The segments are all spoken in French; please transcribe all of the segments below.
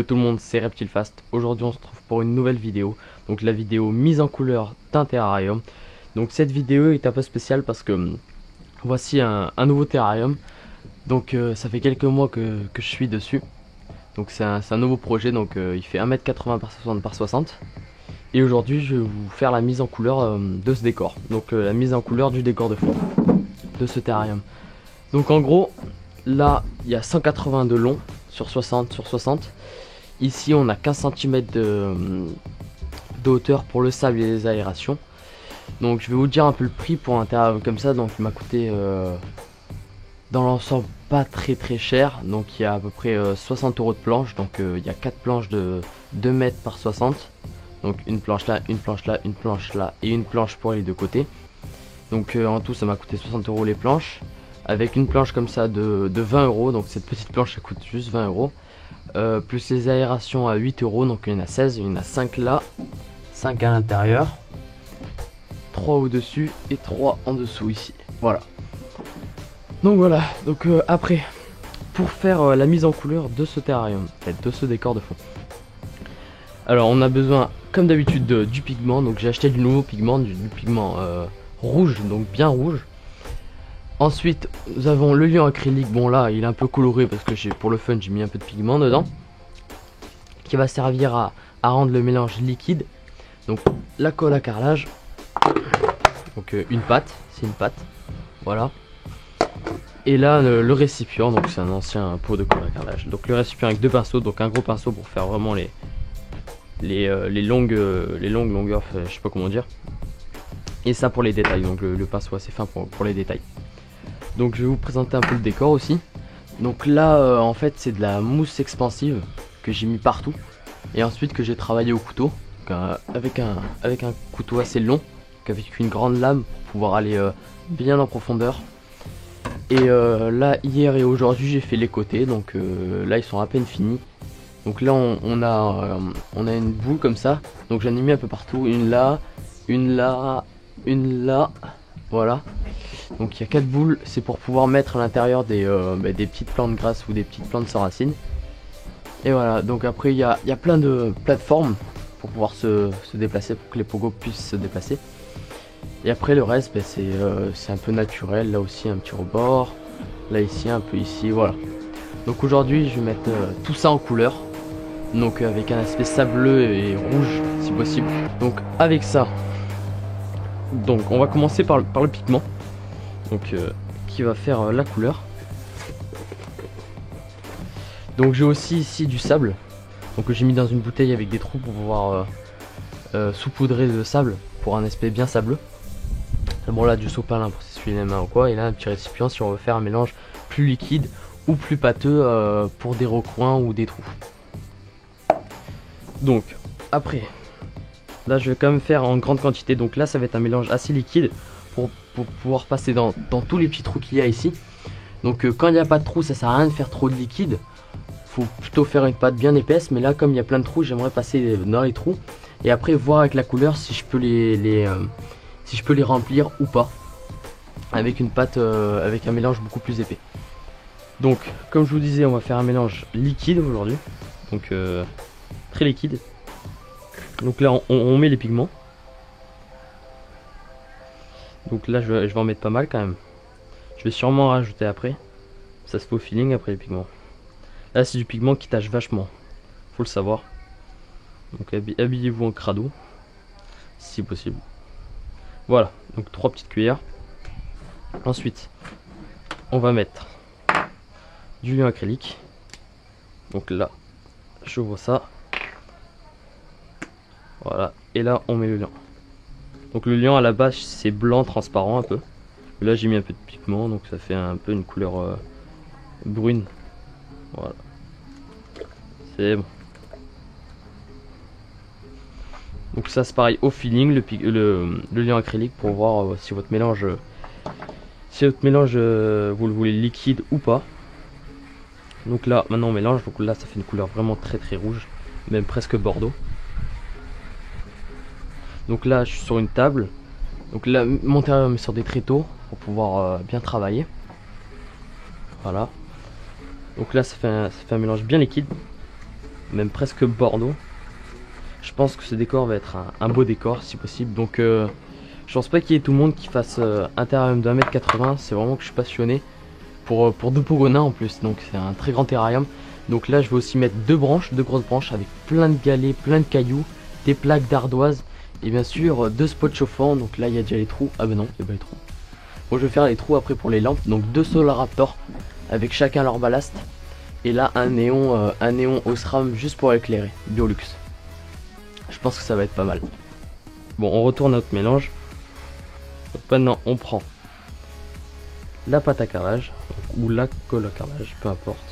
tout le monde, c'est Reptilefast. Aujourd'hui on se retrouve pour une nouvelle vidéo. Donc la vidéo mise en couleur d'un terrarium. Donc cette vidéo est un peu spéciale parce que voici un nouveau terrarium. Donc ça fait quelques mois que je suis dessus. Donc c'est un nouveau projet, donc il fait 1m80 par 60 par 60. Et aujourd'hui je vais vous faire la mise en couleur de ce décor. Donc la mise en couleur du décor de fond de ce terrarium. Donc en gros, là il y a 180 de long sur 60 sur 60. Ici on a 15 cm de hauteur pour le sable et les aérations. Donc je vais vous dire un peu le prix pour un terrarium comme ça. Donc il m'a coûté dans l'ensemble pas très cher. Donc il y a à peu près 60 € de planche. Donc il y a 4 planches de 2 mètres par 60. Donc une planche là, une planche là, une planche là et une planche pour les deux côtés. Donc en tout ça m'a coûté 60 € les planches. Avec une planche comme ça de 20 €. Donc cette petite planche ça coûte juste 20 €. Plus les aérations à 8 €. Donc il y en a 16, il y en a 5 là, 5 à l'intérieur, 3 au dessus et 3 en dessous ici. Voilà. Donc voilà, donc après, pour faire la mise en couleur de ce terrarium, de ce décor de fond. Alors on a besoin comme d'habitude du pigment. Donc j'ai acheté du nouveau pigment, du pigment rouge, donc bien rouge. Ensuite nous avons le liant acrylique. Bon là il est un peu coloré parce que pour le fun j'ai mis un peu de pigment dedans, qui va servir à rendre le mélange liquide. Donc la colle à carrelage, donc une pâte, c'est une pâte, voilà. Et là le récipient, donc c'est un ancien pot de colle à carrelage. Donc le récipient avec deux pinceaux, donc un gros pinceau pour faire vraiment les longues longueurs, je sais pas comment dire. Et ça pour les détails, donc le pinceau assez fin pour les détails. Donc je vais vous présenter un peu le décor aussi. Donc là en fait c'est de la mousse expansive que j'ai mis partout. Et ensuite que j'ai travaillé au couteau. Avec un couteau assez long, avec une grande lame pour pouvoir aller bien en profondeur. Et là hier et aujourd'hui j'ai fait les côtés. Donc là ils sont à peine finis. Donc là on a une boule comme ça. Donc j'en ai mis un peu partout. Une là, une là, une là. Voilà. Donc il y a 4 boules, c'est pour pouvoir mettre à l'intérieur des petites plantes grasses ou des petites plantes sans racines. Et voilà, donc après il y a plein de plateformes pour pouvoir se déplacer, pour que les pogos puissent se déplacer. Et après le reste, c'est un peu naturel, là aussi un petit rebord, là ici, un peu ici, voilà. Donc aujourd'hui je vais mettre tout ça en couleur, donc avec un aspect sableux et rouge si possible. Donc avec ça, donc on va commencer par le pigment. Donc qui va faire la couleur. Donc j'ai aussi ici du sable, donc j'ai mis dans une bouteille avec des trous pour pouvoir saupoudrer le sable pour un aspect bien sableux. Bon là du sopalin pour s'essuyer les mains ou quoi, et là un petit récipient si on veut faire un mélange plus liquide ou plus pâteux pour des recoins ou des trous. Donc après, là je vais quand même faire en grande quantité, donc là ça va être un mélange assez liquide pour pouvoir passer dans tous les petits trous qu'il y a ici. Donc quand il n'y a pas de trous ça sert à rien de faire trop de liquide, faut plutôt faire une pâte bien épaisse. Mais là comme il y a plein de trous, j'aimerais passer dans les trous et après voir avec la couleur si je peux les remplir ou pas avec une pâte avec un mélange beaucoup plus épais. Donc comme je vous disais, on va faire un mélange liquide aujourd'hui, donc très liquide. Donc là on met les pigments. Donc là je vais en mettre pas mal quand même. Je vais sûrement en rajouter après. Ça se fait au feeling après les pigments. Là c'est du pigment qui tache vachement, faut le savoir. Donc habillez-vous en crado si possible. Voilà, donc 3 petites cuillères. Ensuite on va mettre du liant acrylique. Donc là je vois ça. Voilà, et là on met le liant. Donc le liant à la base c'est blanc transparent un peu. Là j'ai mis un peu de pigment, donc ça fait un peu une couleur brune. Voilà, c'est bon. Donc ça c'est pareil au feeling, le liant acrylique pour voir si votre mélange vous le voulez liquide ou pas. Donc là maintenant on mélange, donc là ça fait une couleur vraiment très rouge, même presque bordeaux. Donc là je suis sur une table. Donc là mon terrarium est sur des tréteaux pour pouvoir bien travailler. Voilà. Donc là ça fait un mélange bien liquide. même presque bordeaux. Je pense que ce décor va être un beau décor si possible. Donc je pense pas qu'il y ait tout le monde qui fasse un terrarium de 1m80. C'est vraiment que je suis passionné pour deux Pogonins en plus. Donc c'est un très grand terrarium. Donc là je vais aussi mettre deux grosses branches avec plein de galets, plein de cailloux, des plaques d'ardoise et bien sûr deux spots chauffants. Donc là il y a déjà les trous. Ah ben non, il n'y a pas les trous. Bon, je vais faire les trous après pour les lampes. Donc deux Solaraptor avec chacun leur ballast. Et là un néon Osram juste pour éclairer, Biolux. Je pense que ça va être pas mal. Bon, on retourne notre mélange. Donc maintenant on prend la pâte à carrelage ou la colle à carrelage, peu importe.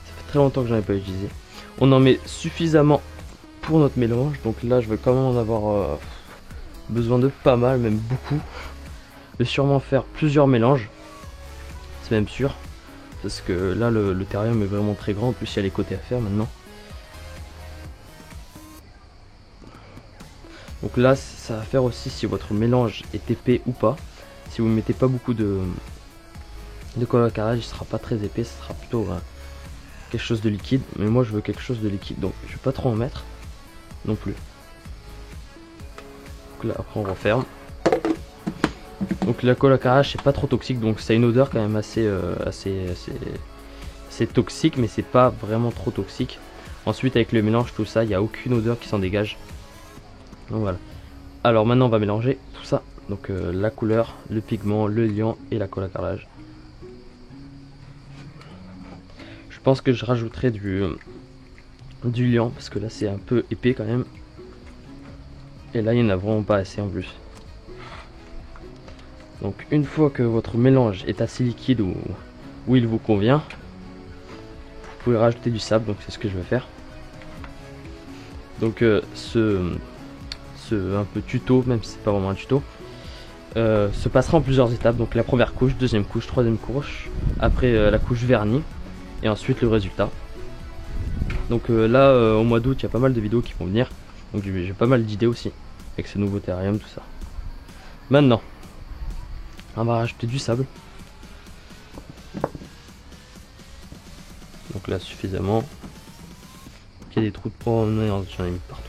Ça fait très longtemps que j'en ai pas utilisé. On en met suffisamment pour notre mélange. Donc là je vais quand même en avoir besoin de pas mal, même beaucoup. Je vais sûrement faire plusieurs mélanges. C'est même sûr. Parce que là le terrarium est vraiment très grand. En plus il y a les côtés à faire maintenant. Donc là ça va faire aussi si votre mélange est épais ou pas. Si vous ne mettez pas beaucoup de colle à carrelage, il sera pas très épais, ce sera plutôt quelque chose de liquide. Mais moi je veux quelque chose de liquide, donc je vais pas trop en mettre non plus. Donc là après on referme. Donc la colle à carrelage c'est pas trop toxique, donc ça a une odeur quand même assez toxique, mais c'est pas vraiment trop toxique. Ensuite avec le mélange tout ça, il n'y a aucune odeur qui s'en dégage. Donc voilà. Alors maintenant on va mélanger tout ça. Donc la couleur, le pigment, le liant et la colle à carrelage. Je pense que je rajouterai du liant parce que là c'est un peu épais quand même. Et là il n'y en a vraiment pas assez en plus. Donc une fois que votre mélange est assez liquide où il vous convient, vous pouvez rajouter du sable, donc c'est ce que je vais faire. Donc un peu tuto, même si c'est pas vraiment un tuto, se passera en plusieurs étapes. Donc la première couche, deuxième couche, troisième couche, après la couche vernis et ensuite le résultat. Donc là au mois d'août il y a pas mal de vidéos qui vont venir, donc j'ai pas mal d'idées aussi avec ce nouveau terrarium, tout ça. Maintenant on va rajouter du sable, donc là suffisamment. Il y a des trous de provenance, j'en ai mis partout.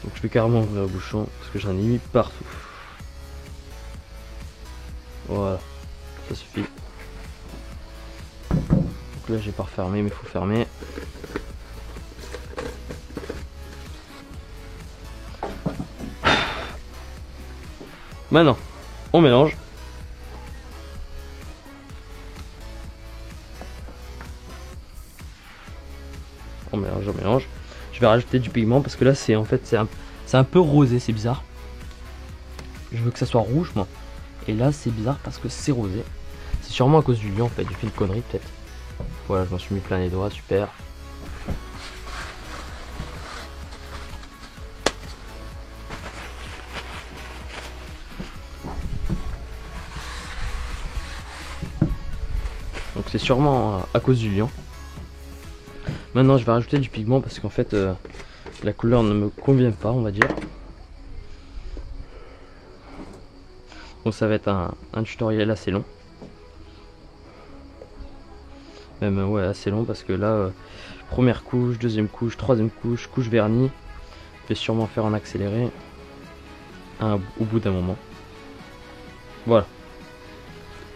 Donc je vais carrément ouvrir le bouchon parce que j'en ai mis partout. Voilà, ça suffit. Donc là j'ai pas refermé, mais il faut fermer. Maintenant, on mélange. On mélange, on mélange. Je vais rajouter du pigment parce que là c'est en fait c'est un peu rosé, c'est bizarre. Je veux que ça soit rouge moi. Et là c'est bizarre parce que c'est rosé. C'est sûrement à cause du lion en fait, j'ai fait une connerie peut-être. Voilà, je m'en suis mis plein les doigts, super. Donc c'est sûrement à cause du lion. Maintenant je vais rajouter du pigment parce qu'en fait la couleur ne me convient pas, on va dire. Donc ça va être un tutoriel assez long. Même ouais assez long parce que là première couche, deuxième couche, troisième couche, couche vernis. Je vais sûrement faire en accéléré au bout d'un moment. Voilà.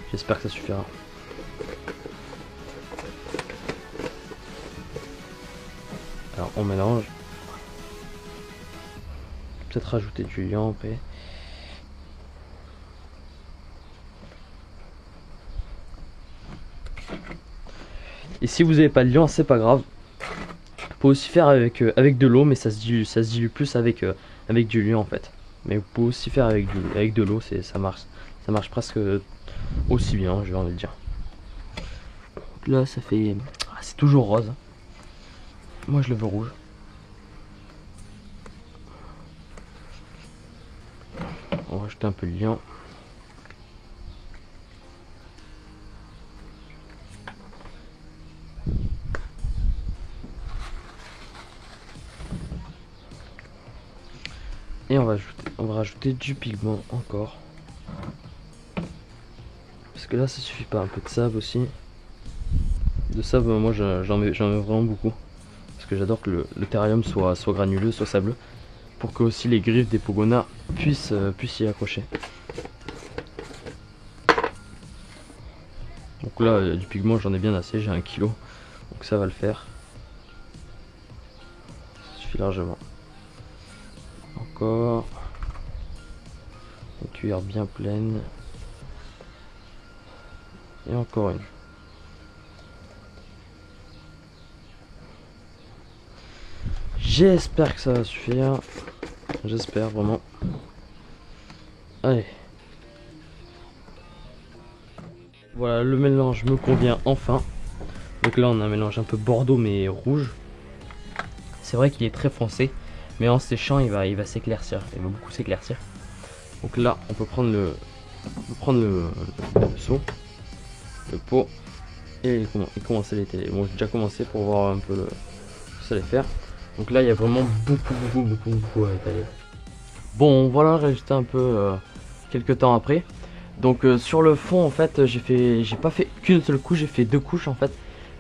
J'espère que ça suffira. Alors on mélange. Peut-être rajouter du liant après. Et si vous n'avez pas de liant, c'est pas grave. Vous pouvez aussi faire avec de l'eau, mais ça se dilue plus avec du liant en fait. Mais vous pouvez aussi faire avec de l'eau, ça marche presque aussi bien, j'ai envie de dire. Donc là ça fait, c'est toujours rose. Moi je le veux rouge. On va rajouter un peu de liant. Et on va rajouter du pigment encore. Parce que là ça suffit pas, un peu de sable aussi. De sable moi j'en mets vraiment beaucoup. Parce que j'adore que le terrarium soit granuleux, soit sableux. Pour que aussi les griffes des pogonas puissent y accrocher. Donc là du pigment j'en ai bien assez, j'ai 1 kg. Donc ça va le faire. Ça suffit largement. Encore. Une cuillère bien pleine. Et encore une. J'espère que ça va suffire. J'espère vraiment. Allez. Voilà, le mélange me convient enfin. Donc là on a un mélange un peu bordeaux mais rouge. C'est vrai qu'il est très foncé, mais en séchant il va s'éclaircir. Il va beaucoup s'éclaircir. Donc là on peut prendre le seau, le pot et commencer à l'étaler. Bon, j'ai déjà commencé pour voir un peu ce que ça allait faire. Donc là il y a vraiment beaucoup à étaler. Bon voilà le résultat un peu quelques temps après. Donc sur le fond en fait j'ai pas fait qu'une seule couche, j'ai fait 2 couches en fait.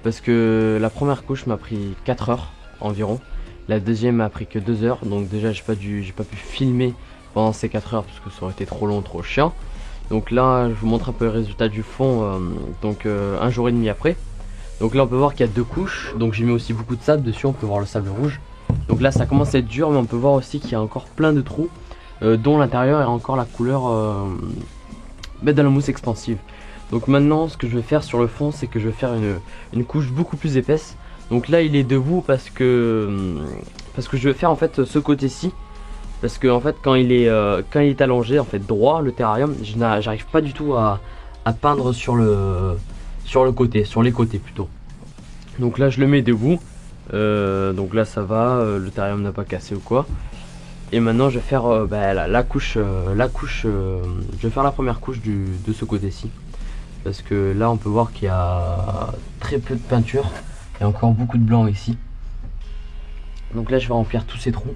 Parce que la première couche m'a pris 4 heures environ. La deuxième m'a pris que 2 heures. Donc déjà j'ai pas pu filmer pendant ces 4 heures parce que ça aurait été trop long, trop chiant. Donc là je vous montre un peu le résultat du fond un jour et demi après. Donc là on peut voir qu'il y a 2 couches. Donc j'ai mis aussi beaucoup de sable dessus, on peut voir le sable rouge. Donc là ça commence à être dur, mais on peut voir aussi qu'il y a encore plein de trous dont l'intérieur est encore la couleur de la mousse expansive. Donc maintenant ce que je vais faire sur le fond, c'est que je vais faire une couche beaucoup plus épaisse. Donc là il est debout parce que je vais faire en fait ce côté-ci. Parce que en fait quand il est allongé, en fait droit, le terrarium, j'arrive pas du tout à peindre sur les côtés plutôt. Donc là je le mets debout. Donc là ça va, le terrarium n'a pas cassé ou quoi. Et maintenant je vais faire la couche, je vais faire la première couche de ce côté-ci. Parce que là on peut voir qu'il y a très peu de peinture. Il y a encore beaucoup de blanc ici. Donc là je vais remplir tous ces trous.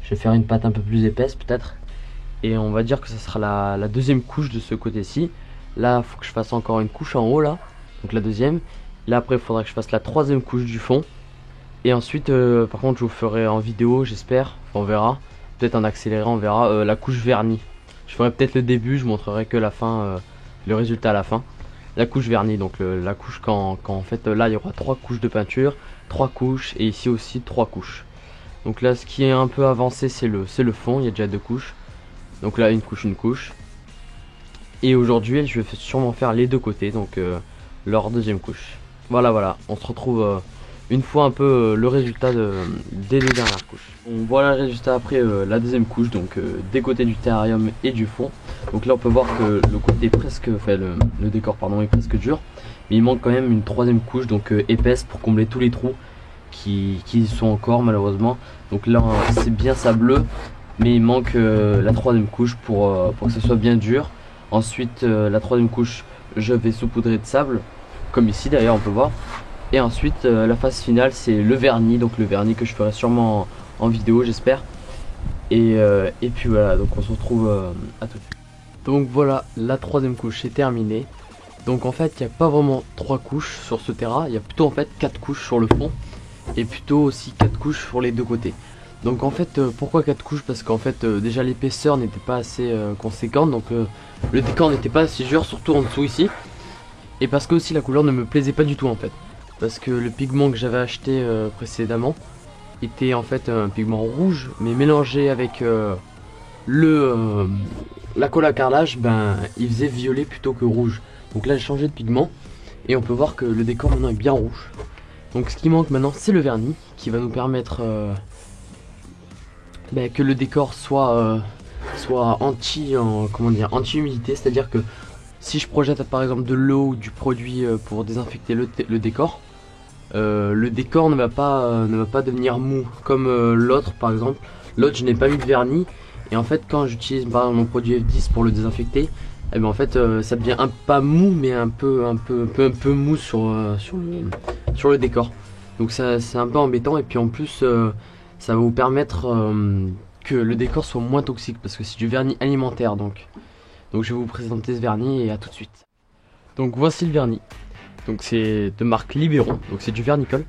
Je vais faire une pâte un peu plus épaisse peut-être. Et on va dire que ce sera la deuxième couche de ce côté-ci. Là il faut que je fasse encore une couche en haut là. Donc la deuxième. Là après il faudra que je fasse la troisième couche du fond. Et ensuite par contre je vous ferai en vidéo j'espère. On verra. Peut-être en accéléré on verra la couche vernis. Je ferai peut-être le début, je montrerai que la fin, le résultat à la fin. La couche vernis, donc la couche quand en fait là il y aura 3 couches de peinture, 3 couches et ici aussi 3 couches. Donc là ce qui est un peu avancé c'est le fond, il y a déjà 2 couches. Donc là une couche. Et aujourd'hui je vais sûrement faire les deux côtés, donc leur deuxième couche. Voilà, on se retrouve une fois un peu le résultat des deux dernières couches. Donc voilà le résultat après la deuxième couche, donc des côtés du terrarium et du fond. Donc là on peut voir que le côté presque, enfin le décor pardon est presque dur, mais il manque quand même une troisième couche donc épaisse pour combler tous les trous qui sont encore malheureusement. Donc là c'est bien sableux, mais il manque la troisième couche pour que ce soit bien dur. Ensuite la troisième couche je vais saupoudrer de sable, comme ici d'ailleurs on peut voir. Et ensuite la phase finale c'est le vernis, donc le vernis que je ferai sûrement en vidéo j'espère. Et puis voilà, donc on se retrouve à tout de suite. Donc voilà, la troisième couche est terminée. Donc en fait il n'y a pas vraiment 3 couches sur ce terrain, il y a plutôt en fait 4 couches sur le fond. Et plutôt aussi 4 couches sur les deux côtés. Donc en fait pourquoi 4 couches? Parce qu'en fait déjà l'épaisseur n'était pas assez conséquente. Donc le décor n'était pas assez dur, surtout en dessous ici. Et parce que aussi la couleur ne me plaisait pas du tout en fait. Parce que le pigment que j'avais acheté précédemment était en fait un pigment rouge, mais mélangé avec la colle à carrelage, il faisait violet plutôt que rouge. Donc là j'ai changé de pigment et on peut voir que le décor maintenant est bien rouge. Donc ce qui manque maintenant c'est le vernis qui va nous permettre que le décor soit anti-humidité, c'est à dire que si je projette par exemple de l'eau ou du produit pour désinfecter le décor ne va pas devenir mou comme l'autre par exemple. L'autre je n'ai pas mis de vernis et en fait quand j'utilise par exemple mon produit F10 pour le désinfecter, en fait ça devient pas mou mais un peu mou sur le décor. Donc c'est un peu embêtant et puis en plus ça va vous permettre que le décor soit moins toxique parce que c'est du vernis alimentaire donc je vais vous présenter ce vernis et à tout de suite. Donc voici le vernis. Donc c'est de marque Libéron, donc c'est du vernicole.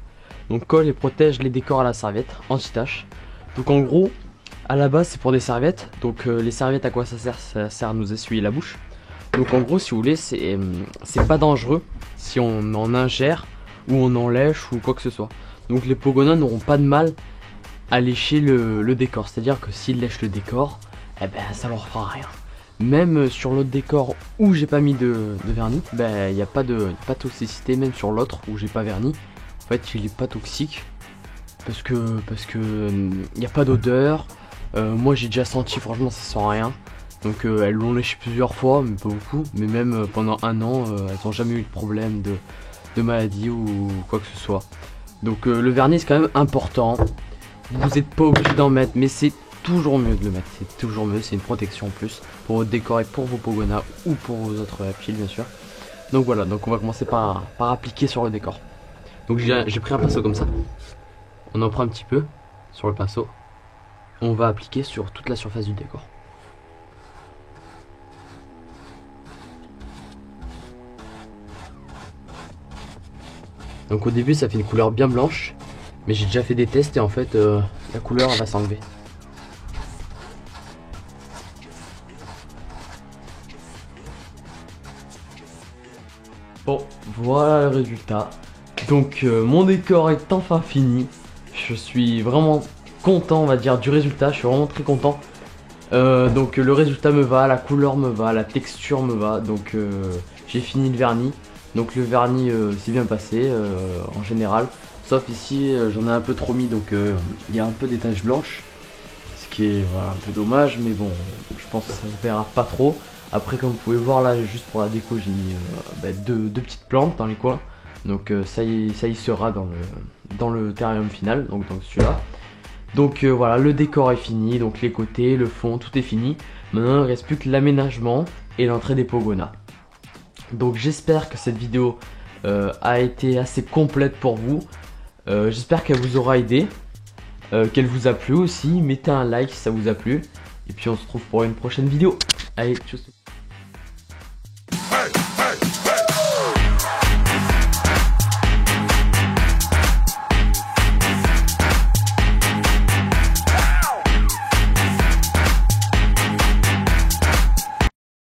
Donc colle et protège les décors à la serviette, anti-tache. Donc en gros, à la base c'est pour des serviettes. Donc les serviettes, à quoi ça sert? Ça sert à nous essuyer la bouche. Donc en gros, si vous voulez, c'est pas dangereux si on en ingère ou on en lèche ou quoi que ce soit. Donc les pogonas n'auront pas de mal à lécher le décor. C'est-à-dire que s'ils lèchent le décor, eh ben ça leur fera rien. Même sur l'autre décor où j'ai pas mis de vernis, ben il n'y a pas de toxicité. Même sur l'autre où j'ai pas vernis, en fait il est pas toxique parce que il n'y a pas d'odeur. Moi j'ai déjà senti, franchement ça sent rien. Donc elles l'ont léché plusieurs fois, mais pas beaucoup. Mais même pendant un an, elles n'ont jamais eu de problème de maladie ou quoi que ce soit. Donc le vernis c'est quand même important. Vous n'êtes pas obligé d'en mettre, mais c'est toujours mieux de le mettre. C'est toujours mieux, c'est une protection en plus pour votre décor et pour vos pogonas ou pour vos autres piles bien sûr. Donc voilà, donc on va commencer par appliquer sur le décor. Donc j'ai pris un pinceau comme ça. On en prend un petit peu sur le pinceau. On va appliquer sur toute la surface du décor. Donc au début ça fait une couleur bien blanche, mais j'ai déjà fait des tests et en fait la couleur elle va s'enlever. Bon, voilà le résultat. Donc mon décor est enfin fini. Je suis vraiment content, on va dire, du résultat. Je suis vraiment très content. Donc le résultat me va, la couleur me va, la texture me va. Donc j'ai fini le vernis. Donc le vernis s'est bien passé en général. Sauf ici j'en ai un peu trop mis, donc il y a un peu des taches blanches. Ce qui est voilà, un peu dommage, mais bon, je pense que ça ne verra pas trop. Après, comme vous pouvez voir là, juste pour la déco, j'ai mis deux petites plantes dans les coins. Donc ça y sera dans le terrarium final, donc dans celui-là. Donc voilà, le décor est fini, donc les côtés, le fond, tout est fini. Maintenant, il ne reste plus que l'aménagement et l'entrée des pogonas. Donc j'espère que cette vidéo a été assez complète pour vous. J'espère qu'elle vous aura aidé, qu'elle vous a plu aussi. Mettez un like si ça vous a plu. Et puis on se retrouve pour une prochaine vidéo. Allez, tchuss.